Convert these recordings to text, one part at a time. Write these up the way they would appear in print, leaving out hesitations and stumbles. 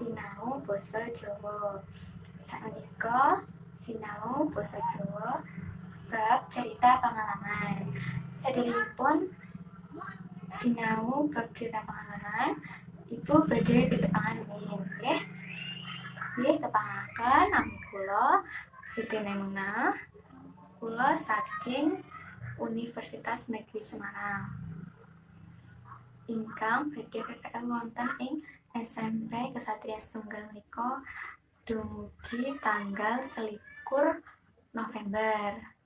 sinau basa Jawa. Sapunika sinau basa Jawa bab cerita pengalaman. Saderengipun sinau bab cerita pengalaman, Ibu badhe ketepangan nggih. Nggih, tepangaken nami kula Siti Maimunah. Kula saking Universitas Negeri Semarang. Ingkang badhe PPL wonten ing SMP Kesatria Setunggal menika dumugi tanggal 21 November.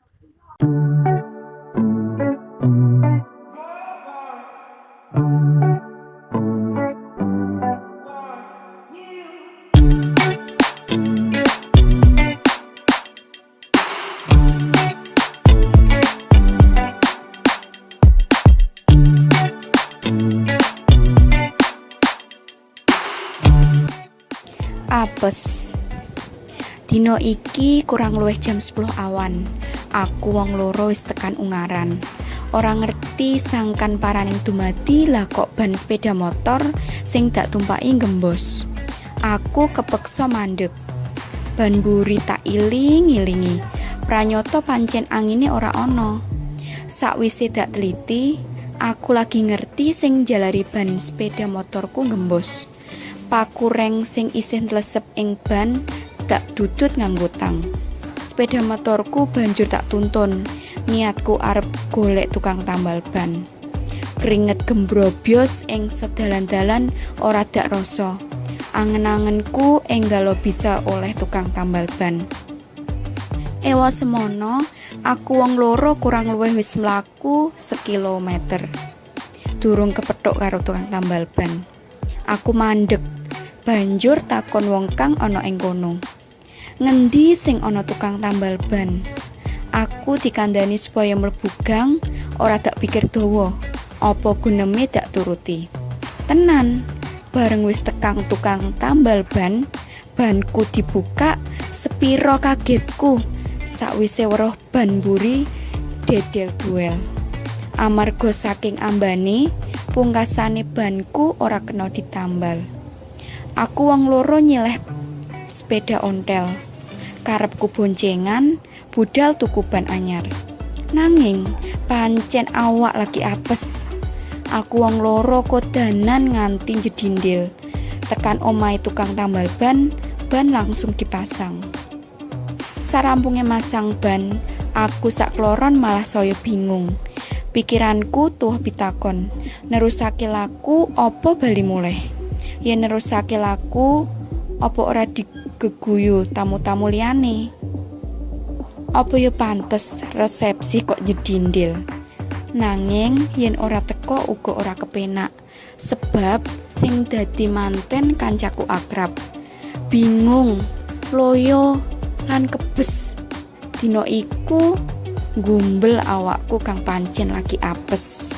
Apes. Dino iki kurang luwih jam 10 awan. Aku wong loro wis tekan Ungaran. Ora ngerti sangkan paraning dumadi lah kok ban sepeda motor sing dak tumpaki gembos. Aku kepeksa mandeg. Ban mburi tak iling-ilingi. Pranyata pancen angine ora ana. Sakwise dak teliti, aku lagi ngerti sing jalari ban sepeda motorku gembos. Pakureng sing isih ntlesep ing ban tak dudut nganggo tang. Sepeda motorku banjur tak tuntun. Niatku arep golek tukang tambal ban. Keringet gembrobyos ing sedalan-dalan ora dak rasa. Angen-angenku enggalo bisa oleh tukang tambal ban. Ewa semono, aku wong loro kurang luwih wis mlaku 1 kilometer. Durung kepethuk karo tukang tambal ban. Aku mandeg. Banjur takon wong kang ana ing kono. Ngendi sing ana tukang tambal ban? Aku dikandani supaya mlebu gang, ora tak pikir dawa. Apa guneme dak turuti. Tenan, bareng wis tekang tukang tambal ban, banku dibuka, sepiro kagetku. Sakwise weruh ban mburi dedel duel. Amarga saking ambane, pungkasane banku ora kena ditambal. Aku wong loro nyileh sepeda ontel. Karepku boncengan, budal tuku ban anyar. Nanging pancen awak lagi apes. Aku wong loro kodanan nganti jedindil. Tekan omahe tukang tambal ban, ban langsung dipasang. Sarampunge masang ban, aku sak kloron malah saya bingung. Pikiranku tuh pitakon, nerusake laku apa bali mulih? Yen nerusake laku apa ora digeguyu tamu-tamu liyane? Apa ya pantes resepsi kok jedindil? Nanging yen ora teko uga ora kepenak, sebab sing dadi manten kancaku akrab. Bingung, loyo lan kebes. Dino iku gumbel awakku kang pancen lagi apes.